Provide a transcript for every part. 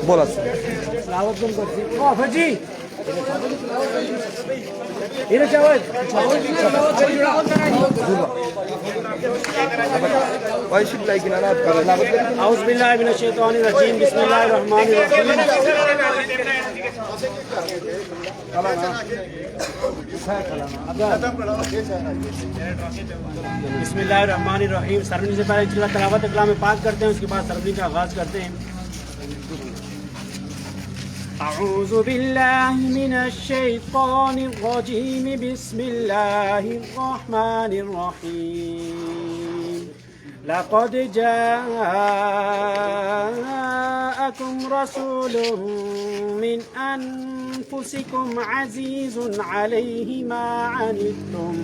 बोला जी इधर चावल औज़ुबिल्लाहि मिनश शैतानिर रजीम बिस्मिल्लाहिर रहमानिर रहीम बिस्मिल्लाहिर रहमानिर रहीम। सरवनी से पहले इंशाअल्लाह तिलावत कलाम पाक करते हैं, उसके बाद सरवनी का आगाज़ करते हैं। अऊज़ु बिल्लाहि मिनश शैतानिर रजीम बिस्मिल्लाहिर रहमानिर रहीम। लक़द जाअकुम रसूलुम मिन अनफुसिकुम अज़ीज़ुन अलैहि मा अनित्तुम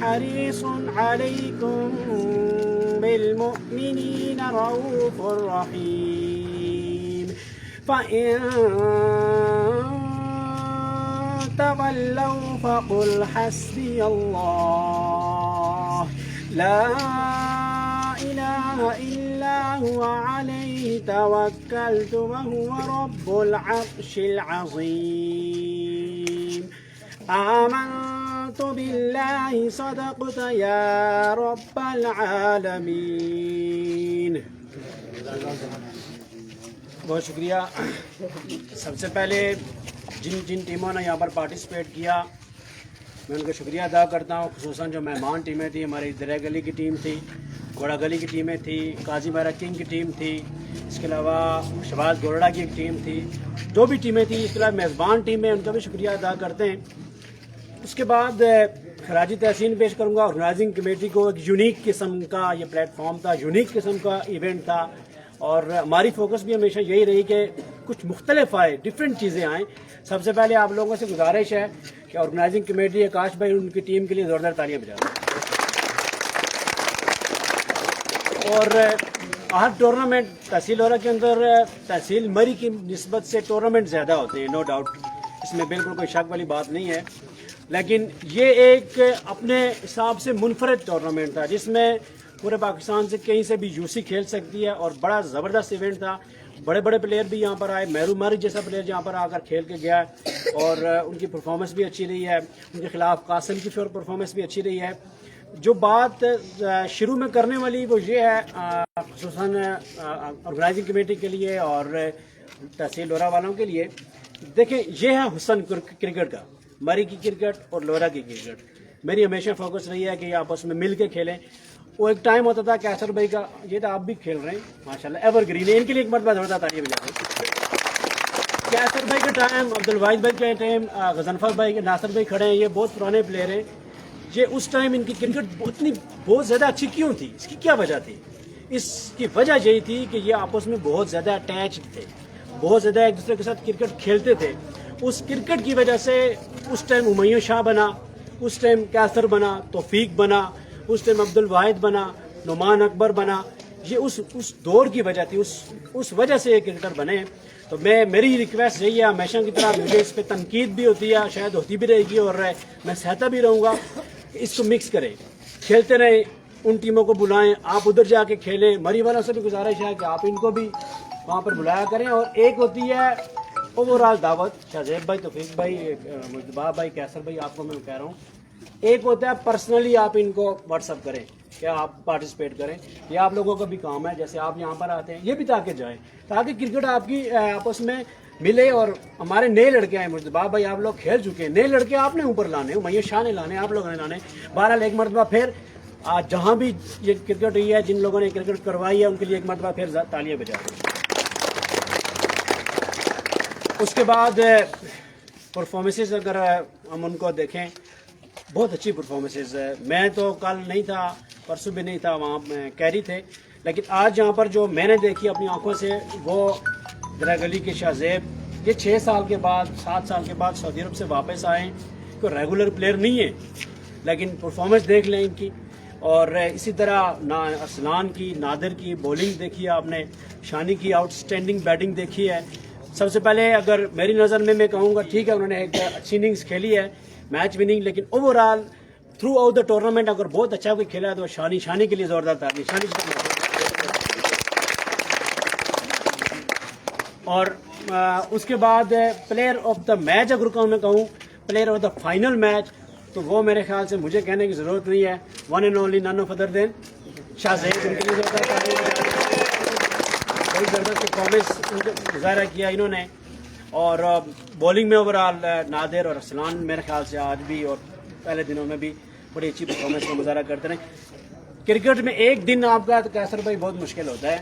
हरीसुन अलैकुम बिल्मुमिनीन रऊफ़ुर रहीम। फ़इन तवल्लौ फ़क़ुल हस्बियल्लाह ला इलाहा इल्ला हुवा अलैहि तवक्कलतु व हुवा रब्बुल अर्शिल अज़ीम। आमन्तु बिल्लाहि सदक़त या रब्बल आलमीन। बहुत शुक्रिया। सबसे पहले जिन टीमों ने यहाँ पर पार्टिसिपेट किया मैं उनका शुक्रिया अदा करता हूँ। खुसूसन जो मेहमान टीमें थी, हमारी दरिया गली की टीम थी, घोड़ा गली की टीमें थी, काजी मारा किंग की टीम थी, इसके अलावा शबाज गोरडा की एक टीम थी, जो भी टीमें थी, इसके अलावा मेज़बान टीम है उनका भी शुक्रिया अदा करते हैं। उसके बाद खराजी तहसीन पेश करूँगा। ऑर्गेनाइजिंग कमेटी को एक यूनिक किस्म का ये प्लेटफॉर्म था, यूनिक किस्म का इवेंट था और हमारी फोकस भी हमेशा यही रही कि कुछ मुख्तलिफ आए, डिफरेंट चीज़ें आएँ। सबसे पहले आप लोगों से गुजारिश है कि ऑर्गेनाइजिंग कमेटी आकाश भाई उनकी टीम के लिए ज़ोरदार तालियां बजाएं। और हर टूर्नामेंट तहसील औरा के अंदर तहसील मरी की निस्बत से टूर्नामेंट ज़्यादा होते हैं, नो डाउट, इसमें बिल्कुल कोई शक वाली बात नहीं है। लेकिन ये एक अपने हिसाब से मुनफरद टूर्नामेंट था जिसमें पूरे पाकिस्तान से कहीं से भी यूसी खेल सकती है और बड़ा ज़बरदस्त इवेंट था। बड़े बड़े प्लेयर भी यहाँ पर आए, मेहरू मारी जैसा प्लेयर यहाँ पर आकर खेल के गया और उनकी परफॉर्मेंस भी अच्छी रही है। उनके खिलाफ कासिम की परफॉर्मेंस भी अच्छी रही है। जो बात शुरू में करने वाली वो ये है, खुसूसन ऑर्गेनाइजिंग कमेटी के लिए और तहसील लोरा वालों के लिए, देखें ये है हुस्न क्रिकेट का, मरी की क्रिकेट और लोरा की क्रिकेट। मेरी हमेशा फोकस रही है कि आपस में मिल के खेलें। वो एक टाइम होता था कैसर भाई का, ये तो आप भी खेल रहे हैं माशाल्लाह, एवरग्रीन है, इनके लिए एक मरतबा ज़बरदस्त तालियां बजाएं। कैसर भाई का टाइम, अब्दुल वाहिद भाई का टाइम, गजनफर भाई के, नासिर भाई खड़े हैं, ये बहुत पुराने प्लेयर हैं। ये उस टाइम इनकी क्रिकेट बहुत ज़्यादा अच्छी क्यों थी, इसकी क्या वजह थी? इसकी वजह यही थी कि ये आपस में बहुत ज़्यादा अटैच थे, बहुत ज़्यादा एक दूसरे के साथ क्रिकेट खेलते थे। उस क्रिकेट की वजह से उस टाइम उमैया शाह बना, उस टाइम कैसर बना, तौफीक बना, उस टाइम अब्दुल वाहिद बना, नुमान अकबर बना। ये उस दौर की वजह थी, उस वजह से ये क्रिकेटर बने। तो मेरी रिक्वेस्ट यही है हमेशा की तरह, मुझे इस पर तनकीद भी होती है, शायद होती भी रहेगी और मैं सहता भी रहूँगा, इसको मिक्स करें, खेलते रहें, उन टीमों को बुलाएं, आप उधर जाके खेलें। मरी वालों से भी गुजारिश है कि आप इनको भी वहाँ पर बुलाया करें। और एक होती है ओवरऑल दावत, शाहजेब भाई, तौफीक भाई, मुजतबा भाई, कैसर भाई, आपको मैं कह रहा हूँ, एक होता है पर्सनली आप इनको व्हाट्सअप करें कि आप पार्टिसिपेट करें। ये आप लोगों का भी काम है, जैसे आप यहाँ पर आते हैं, ये भी ताकि जाए, ताकि क्रिकेट आपकी आपस में मिले। और हमारे नए लड़के आए, मुजतबा भाई आप लोग खेल चुके हैं, नए लड़के आपने ऊपर लाने, उमैया शाह ने लाने, आप लोगों ने लाने। बहरहाल एक मरतबा फिर जहाँ भी ये क्रिकेट हुई है, जिन लोगों ने क्रिकेट करवाई है, उनके लिए एक मरतबा फिर तालियां बजा दें। उसके बाद परफॉर्मेंसेस अगर हम उनको देखें, बहुत अच्छी परफॉर्मेंसेस है। मैं तो कल नहीं था, परसों भी नहीं था, वहाँ कैरी थे, लेकिन आज यहाँ पर जो मैंने देखी अपनी आंखों से, वो दरिया गली के शाहजेब, ये 6 साल के बाद, 7 साल के बाद सऊदी अरब से वापस आए। कोई रेगुलर प्लेयर नहीं है, लेकिन परफॉर्मेंस देख लें इनकी। और इसी तरह असलान की, नादिर की बॉलिंग देखी है आपने, शानी की आउटस्टैंडिंग बैटिंग देखी है। सबसे पहले अगर मेरी नज़र में मैं कहूँगा, ठीक है उन्होंने एक अच्छी इनिंग्स खेली है, मैच विनिंग, लेकिन overall through out the tournament अगर बहुत अच्छा कोई खेला तो शानी शानी के लिए जोरदार ताली शानी। और उसके बाद प्लेयर ऑफ द मैच अगर मैं कहूँ, player of the final match, तो वो मेरे ख्याल से मुझे कहने की ज़रूरत नहीं है, one and only none of other than Shahzaid. उनके लिए बड़ी ज़बरदस्त परफॉर्मेंस मुजाहरा किया इन्होंने। और बॉलिंग में ओवरऑल नादिर और असलान मेरे ख्याल से आज भी और पहले दिनों में भी बड़ी अच्छी परफॉर्मेंस का मुजाहरा करते रहे। क्रिकेट में एक दिन आपका तो कैसर भाई बहुत मुश्किल होता है।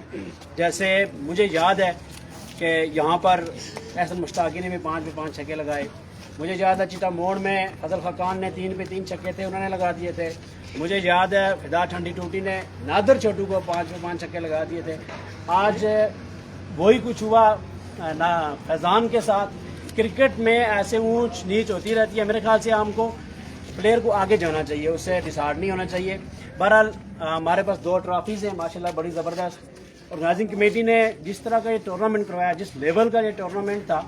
जैसे मुझे याद है कि यहाँ पर एहसन मुश्ताकी ने भी 5 पे 5 छक्के लगाए। मुझे याद है चिटा मोड़ में फजल खान ने 3 पे 3 छक्के थे, उन्होंने लगा दिए थे। मुझे याद है फिदा ठंडी टूटी ने नादर छोटू को 5 पे 5 छक्के लगा दिए थे। आज वही कुछ हुआ ना फैजान के साथ। क्रिकेट में ऐसे ऊंच नीच होती रहती है। मेरे ख्याल से हमको प्लेयर को आगे जाना चाहिए, उससे डिसहार्ड नहीं होना चाहिए। बहरहाल हमारे पास 2 ट्रॉफीज़ हैं माशाल्लाह, बड़ी ज़बरदस्त। ऑर्गेनाइजिंग कमेटी ने जिस तरह का ये टूर्नामेंट करवाया, जिस लेवल का ये टूर्नामेंट था,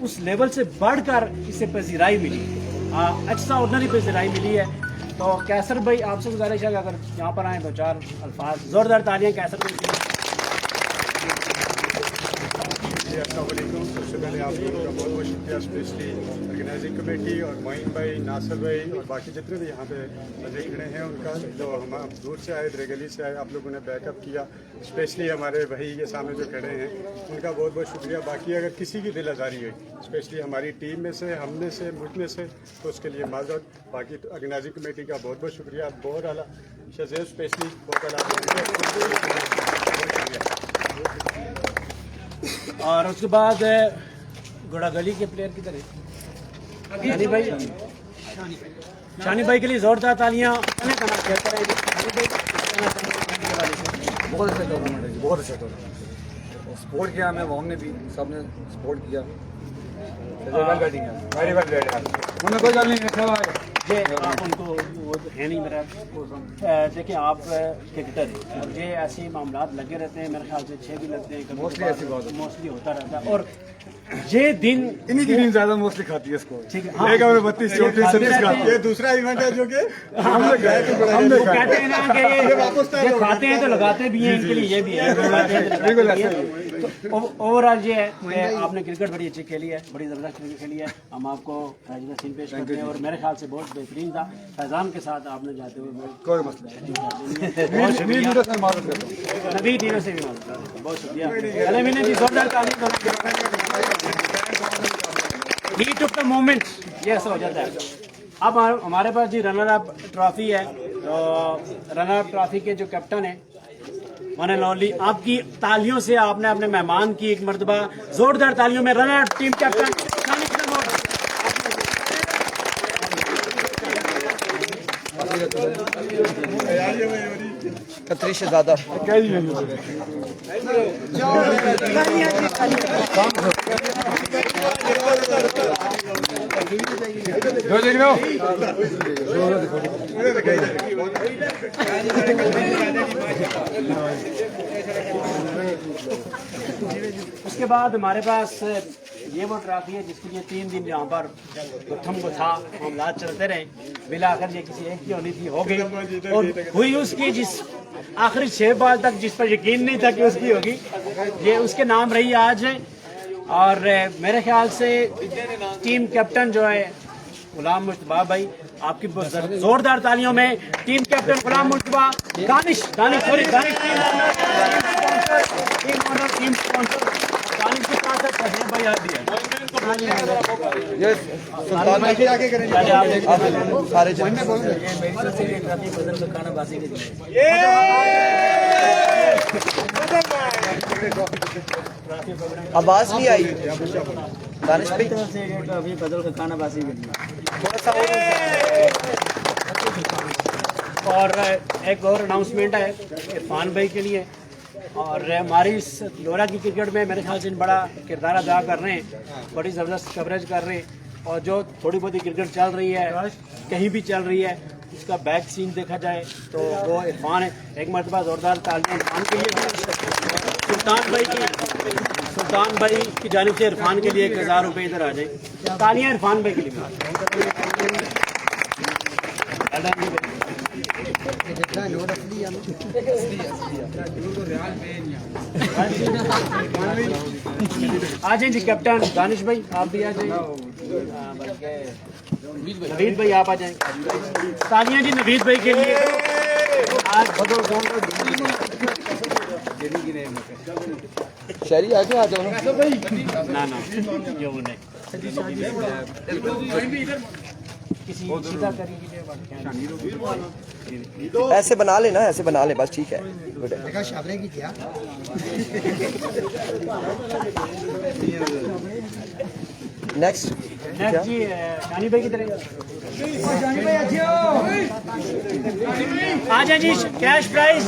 उस लेवल से बढ़कर इसे पजीराई मिली, एक्स्ट्रा ऑर्डनरी पजीराई मिली है। तो कैसर भाई आपसे गुजारिश है कि अगर यहाँ पर आए 2-4 अल्फाज, ज़ोरदार तालियां कैसर भाई के लिए। अस्सलाम वालेकुम। सबसे पहले आप लोगों का बहुत बहुत शुक्रिया, स्पेशली ऑर्गेनाइजिंग कमेटी और मोइन भाई, नासिर भाई और बाकी जितने भी यहाँ पे बंदे खड़े हैं उनका, जो हम दूर से आए, दरेगली से आए, आप लोगों ने बैकअप किया। स्पेशली हमारे भाई के सामने जो खड़े हैं उनका बहुत बहुत शुक्रिया। बाकी अगर किसी की दिल आज़ारी है, स्पेशली हमारी टीम में से, हमने से, मुझ में से, तो उसके लिए माजरत। बाकी तो ऑर्गेनाइजिंग कमेटी का बहुत बहुत शुक्रिया, बहुत आला। शज़ैब स्पेशली बहुत आला। और उसके बाद घोड़ा गली के प्लेयर की तरह शानी भाई, शानी भाई के लिए जोरदार तालियां। बहुत अच्छा टूर्नामेंट है, बहुत अच्छा टूर्नामेंट। सपोर्ट किया हमें, हमने भी सबने सपोर्ट किया। बैटिंग है, वेरी वेल बैटिंग। उन्होंने कोई गल नहीं रखा हुआ है। ये आप उनको वो तो है नहीं मेरा। देखिए आप क्रिकेटर हैं और ये ऐसे मामलात लगे रहते हैं, मेरे ख्याल से 6 भी लगते हैं, मोस्टली ऐसी बात है, मोस्टली होता रहता है। और ये दिन इन्हीं की टीम ज्यादा मोस्टली खाती है इसको। ठीक है, 32, 34, 36 का ये दूसरा इवेंट है जो कि हम लोग कहते हैं ना कि ये खाते हैं तो लगाते भी हैं, इनके लिए ये भी है। तो ओवरऑल ये है कि आपने क्रिकेट बड़ी अच्छी खेली है, बड़ी ज़बरदस्त क्रिकेट खेली है। हम आपको सीन पेश करते हैं और मेरे ख्याल से बहुत बेहतरीन था। फैजान के साथ आपने जाते हुए कोई मसला बहुत शुक्रिया। नबी टीमों से भी बहुत शुक्रिया। पहले महीने जी जोरदार ही टुक द मोमेंट, ये ऐसा हो जाता है। अब हमारे पास जी रनर अप ट्रॉफी है। तो रनर अप ट्रॉफी के जो कैप्टन है वन एंड ओनली, आपकी तालियों से आपने अपने मेहमान की एक मरतबा जोरदार तालियों में runner up team captain Khatri शहजादा उसके बाद हमारे पास ये वो ट्रॉफी है जिसके लिए 3 दिन यहाँ पर प्रथम को था मामला चलते रहे। बिला आखिर ये किसी एक की होनी थी, हो गई और हुई उसकी, जिस आखिरी 6 बॉल तक जिस पर यकीन नहीं था कि उसकी होगी, ये उसके नाम रही आज है। और मेरे ख्याल से टीम कैप्टन जो है गुलाम मुश्तबा भाई, आपकी जोरदार तालियों में टीम कैप्टन गुलाम मुश्तबा, दानिश टीम स्पॉन्सर दानिश के साथ भाई आ दिया सारे आवाज नहीं आई दानिश भाई अभी बदल का खाना बासी के लिए। और एक और अनाउंसमेंट है इरफान भाई के लिए। और हमारी इस लोरा की क्रिकेट में मेरे ख्याल से बड़ा किरदार अदा कर रहे हैं, बड़ी ज़बरदस्त कवरेज कर रहे हैं। और जो थोड़ी बहुत क्रिकेट चल रही है, कहीं भी चल रही है, उसका बैक सीन देखा जाए तो वो इरफान है। एक मरतबा ज़ोरदार तालियां इरफान के लिए। सुल्तान भाई की जानिब से इरफान के लिए 1000 रुपये इधर आ जाए। तालियां इरफान भाई के लिए। आ जाए जी कैप्टन दानिश भाई, आप भी आ जाइए। नवीद भाई आप आ जाएं। तालियां जी नवीद भाई के लिए। आज शहरी आके आ जाओ ना ना ये वो नहीं किसी सीधा करेंगे। ऐसे बना लेना, ऐसे बना ले बस, ठीक है। गुड है। नेक्स्ट नेक्स्ट जी शानी भाई की तरह आ जाए जी। कैश प्राइस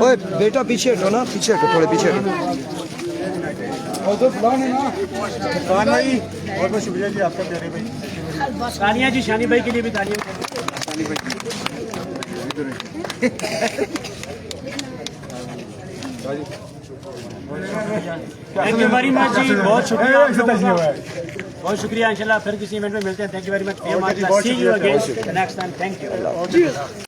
ओए बेटा पीछे हटो ना, पीछे हटो, थोड़े पीछे हटो। फरहान भाई बहुत बहुत शुक्रिया जी आपका प्यारे भाई। तालियां जी शानी भाई के लिए भी तालियां। थैंक यू वेरी मच जी, बहुत शुक्रिया आप लोगों का। बहुत शुक्रिया। इंशाल्लाह फिर किसी इवेंट में मिलते हैं। Thank you very much. See you again next time. Thank you.